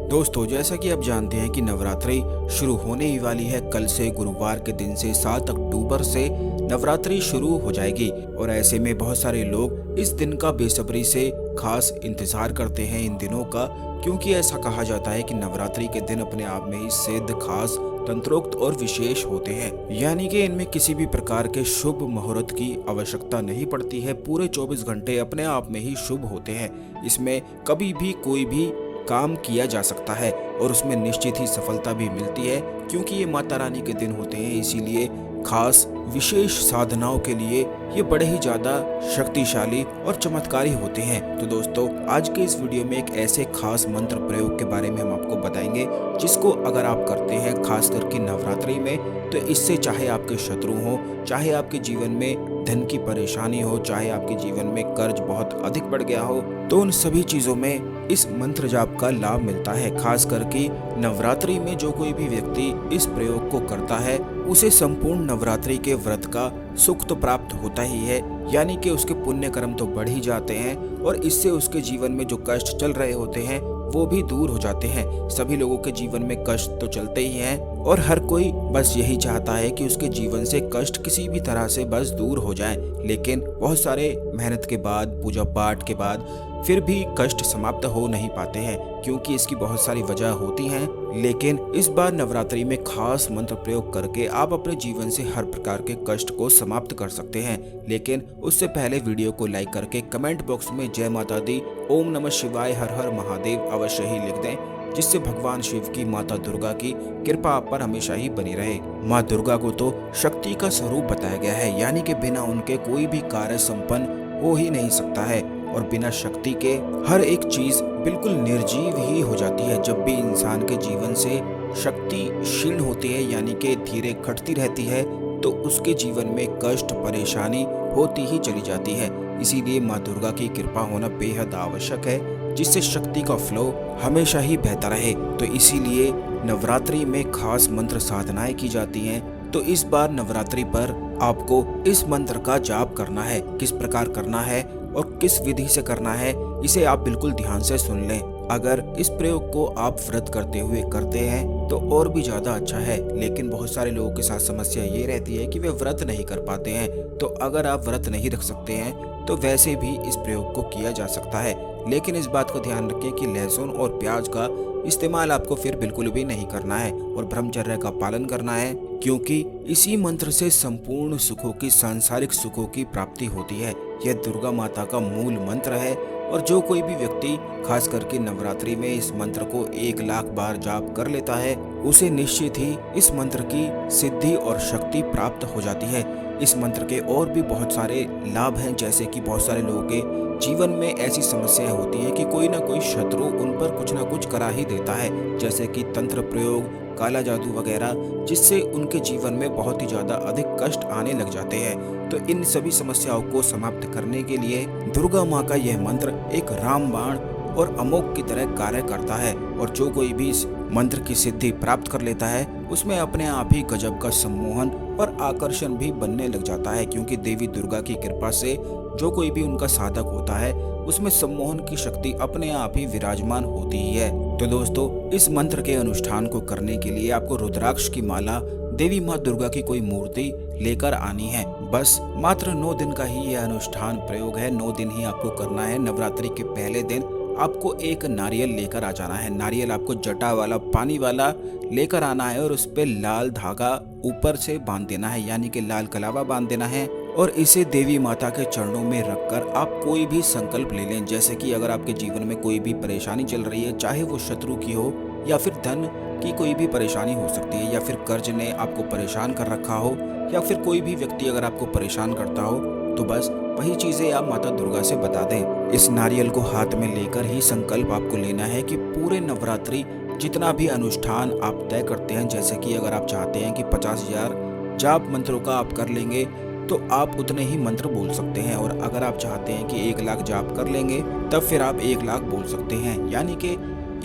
दोस्तों, जैसा कि आप जानते हैं कि नवरात्रि शुरू होने ही वाली है। कल से गुरुवार के दिन से 7 अक्टूबर से नवरात्रि शुरू हो जाएगी और ऐसे में बहुत सारे लोग इस दिन का बेसब्री से खास इंतजार करते हैं इन दिनों का, क्योंकि ऐसा कहा जाता है कि नवरात्रि के दिन अपने आप में ही सिद्ध, खास, तंत्रोक्त और विशेष होते हैं। यानी कि इनमें किसी भी प्रकार के शुभ मुहूर्त की आवश्यकता नहीं पड़ती है। पूरे 24 घंटे अपने आप में ही शुभ होते हैं। इसमें कभी भी कोई भी काम किया जा सकता है और उसमें निश्चित ही सफलता भी मिलती है, क्योंकि ये माता रानी के दिन होते हैं। इसीलिए खास विशेष साधनाओं के लिए ये बड़े ही ज्यादा शक्तिशाली और चमत्कारी होते हैं। तो दोस्तों, आज के इस वीडियो में एक ऐसे खास मंत्र प्रयोग के बारे में हम आपको बताएंगे, जिसको अगर आप करते हैं खास करके नवरात्रि में, तो इससे चाहे आपके शत्रु हो, चाहे आपके जीवन में धन की परेशानी हो, चाहे आपके जीवन में कर्ज बहुत अधिक बढ़ गया हो, तो उन सभी चीजों में इस मंत्र जाप का लाभ मिलता है। खास करके नवरात्रि में जो कोई भी व्यक्ति इस प्रयोग को करता है, उसे संपूर्ण नवरात्रि के व्रत का सुख तो प्राप्त होता ही है, यानी कि उसके पुण्य कर्म तो बढ़ ही जाते हैं और इससे उसके जीवन में जो कष्ट चल रहे होते हैं वो भी दूर हो जाते हैं। सभी लोगों के जीवन में कष्ट तो चलते ही हैं और हर कोई बस यही चाहता है कि उसके जीवन से कष्ट किसी भी तरह से बस दूर हो जाए, लेकिन बहुत सारे मेहनत के बाद, पूजा पाठ के बाद फिर भी कष्ट समाप्त हो नहीं पाते हैं, क्योंकि इसकी बहुत सारी वजह होती हैं। लेकिन इस बार नवरात्रि में खास मंत्र प्रयोग करके आप अपने जीवन से हर प्रकार के कष्ट को समाप्त कर सकते हैं। लेकिन उससे पहले वीडियो को लाइक करके कमेंट बॉक्स में जय माता दी, ओम नमः शिवाय, हर हर महादेव अवश्य ही लिख दें, जिससे भगवान शिव की, माता दुर्गा की कृपा आप पर हमेशा ही बनी रहे। माँ दुर्गा को तो शक्ति का स्वरूप बताया गया है, यानी कि बिना उनके कोई भी कार्य संपन्न हो ही नहीं सकता है और बिना शक्ति के हर एक चीज बिल्कुल निर्जीव ही हो जाती है। जब भी इंसान के जीवन से शक्ति क्षीण होती है, यानी कि धीरे घटती रहती है, तो उसके जीवन में कष्ट, परेशानी होती ही चली जाती है। इसीलिए माँ दुर्गा की कृपा होना बेहद आवश्यक है, जिससे शक्ति का फ्लो हमेशा ही बहता रहे। तो इसीलिए नवरात्रि में खास मंत्र साधनाएं की जाती हैं। तो इस बार नवरात्रि पर आपको इस मंत्र का जाप करना है। किस प्रकार करना है और किस विधि से करना है, इसे आप बिल्कुल ध्यान से सुन लें। अगर इस प्रयोग को आप व्रत करते हुए करते हैं तो और भी ज्यादा अच्छा है, लेकिन बहुत सारे लोगों के साथ समस्या ये रहती है कि वे व्रत नहीं कर पाते हैं। तो अगर आप व्रत नहीं रख सकते हैं तो वैसे भी इस प्रयोग को किया जा सकता है, लेकिन इस बात को ध्यान रखें कि लहसुन और प्याज का इस्तेमाल आपको फिर बिल्कुल भी नहीं करना है और ब्रह्मचर्य का पालन करना है, क्योंकि इसी मंत्र से संपूर्ण सुखों की, सांसारिक सुखों की प्राप्ति होती है। यह दुर्गा माता का मूल मंत्र है और जो कोई भी व्यक्ति खास करके नवरात्रि में इस मंत्र को 1 लाख बार जाप कर लेता है, उसे निश्चित ही इस मंत्र की सिद्धि और शक्ति प्राप्त हो जाती है। इस मंत्र के और भी बहुत सारे लाभ हैं, जैसे कि बहुत सारे लोगों के जीवन में ऐसी समस्याएं होती है कि कोई ना कोई शत्रु उन पर कुछ ना कुछ करा ही देता है, जैसे कि तंत्र प्रयोग, काला जादू वगैरह, जिससे उनके जीवन में बहुत ही ज्यादा अधिक कष्ट आने लग जाते हैं। तो इन सभी समस्याओं को समाप्त करने के लिए दुर्गा माँ का यह मंत्र एक रामबाण और अमोघ की तरह कार्य करता है और जो कोई भी इस मंत्र की सिद्धि प्राप्त कर लेता है, उसमें अपने आप ही गजब का सम्मोहन और आकर्षण भी बनने लग जाता है, क्योंकि देवी दुर्गा की कृपा से जो कोई भी उनका साधक होता है, उसमें सम्मोहन की शक्ति अपने आप ही विराजमान होती ही है। तो दोस्तों, इस मंत्र के अनुष्ठान को करने के लिए आपको रुद्राक्ष की माला, देवी माँ दुर्गा की कोई मूर्ति लेकर आनी है। बस मात्र 9 दिन का ही यह अनुष्ठान प्रयोग है। 9 दिन ही आपको करना है। नवरात्रि के पहले दिन आपको एक नारियल लेकर आ जाना है। नारियल आपको जटा वाला, पानी वाला लेकर आना है और उस पे लाल धागा ऊपर से बांध देना है, यानी कि लाल कलावा बांध देना है और इसे देवी माता के चरणों में रखकर आप कोई भी संकल्प ले लें। जैसे कि अगर आपके जीवन में कोई भी परेशानी चल रही है, चाहे वो शत्रु की हो या फिर धन की कोई भी परेशानी हो सकती है, या फिर कर्ज ने आपको परेशान कर रखा हो, या फिर कोई भी व्यक्ति अगर आपको परेशान करता हो, तो बस वही चीजें आप माता दुर्गा से बता दें। इस नारियल को हाथ में लेकर ही संकल्प आपको लेना है कि पूरे नवरात्रि जितना भी अनुष्ठान आप तय करते हैं, जैसे कि अगर आप चाहते हैं कि 50,000 जाप मंत्रों का आप कर लेंगे, तो आप उतने ही मंत्र बोल सकते हैं, और अगर आप चाहते हैं कि 1 लाख जाप कर लेंगे, तब फिर आप 1 लाख बोल सकते हैं, यानी कि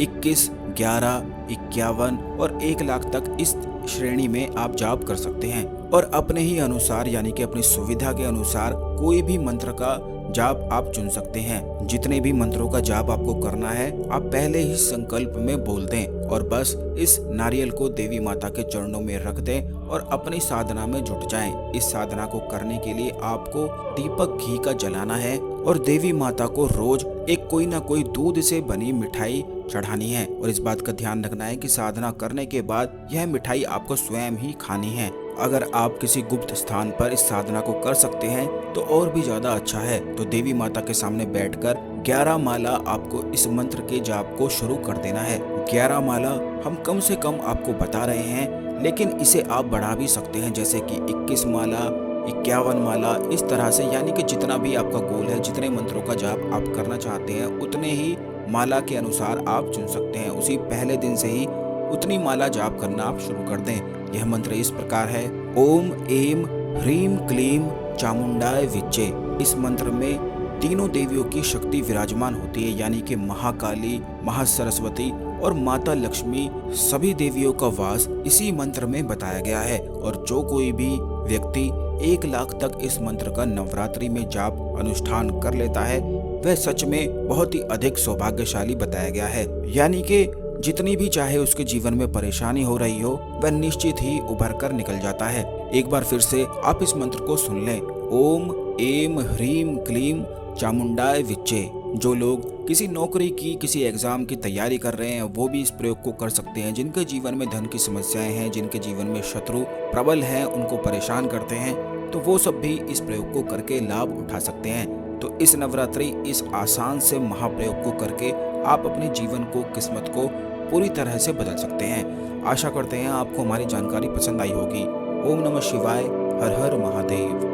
21, 11, 51 और 1 लाख तक इस श्रेणी में आप जाप कर सकते हैं। और अपने ही अनुसार, यानी कि अपनी सुविधा के अनुसार कोई भी मंत्र का जाप आप चुन सकते हैं। जितने भी मंत्रों का जाप आपको करना है आप पहले ही संकल्प में बोल दें और बस इस नारियल को देवी माता के चरणों में रख दें और अपनी साधना में जुट जाएं। इस साधना को करने के लिए आपको दीपक घी का जलाना है और देवी माता को रोज एक कोई ना कोई दूध से बनी मिठाई चढ़ानी है। और इस बात का ध्यान रखना है कि साधना करने के बाद यह मिठाई आपको स्वयं ही खानी है। अगर आप किसी गुप्त स्थान पर इस साधना को कर सकते हैं तो और भी ज्यादा अच्छा है। तो देवी माता के सामने बैठकर 11 माला आपको इस मंत्र के जाप को शुरू कर देना है। 11 माला हम कम से कम आपको बता रहे हैं, लेकिन इसे आप बढ़ा भी सकते हैं, जैसे कि 21 माला, 51 माला, इस तरह से। यानी कि जितना भी आपका गोल है, जितने मंत्रों का जाप आप करना चाहते हैं उतने ही माला के अनुसार आप चुन सकते हैं। उसी पहले दिन से ही उतनी माला जाप करना आप शुरू कर दें। यह मंत्र इस प्रकार है, ओम एम ह्रीम क्लीम चामुंडाय विच्चे। इस मंत्र में तीनों देवियों की शक्ति विराजमान होती है, यानी कि महाकाली, महासरस्वती और माता लक्ष्मी, सभी देवियों का वास इसी मंत्र में बताया गया है। और जो कोई भी व्यक्ति 1 लाख तक इस मंत्र का नवरात्रि में जाप अनुष्ठान कर लेता है वह सच में बहुत ही अधिक सौभाग्यशाली बताया गया है। यानी कि जितनी भी चाहे उसके जीवन में परेशानी हो रही हो वह निश्चित ही उभर कर निकल जाता है। एक बार फिर से आप इस मंत्र को सुन लें, ओम एम ह्रीम क्लीम चामुंडाय विच्चे। जो लोग किसी नौकरी की, किसी एग्जाम की तैयारी कर रहे हैं वो भी इस प्रयोग को कर सकते हैं। जिनके जीवन में धन की समस्याएं हैं, जिनके जीवन में शत्रु प्रबल हैं, उनको परेशान करते हैं, तो वो सब भी इस प्रयोग को करके लाभ उठा सकते हैं। तो इस नवरात्रि इस आसान से महाप्रयोग को करके आप अपने जीवन को, किस्मत को पूरी तरह से बदल सकते हैं। आशा करते हैं आपको हमारी जानकारी पसंद आई होगी। ओम नमः शिवाय, हर हर महादेव।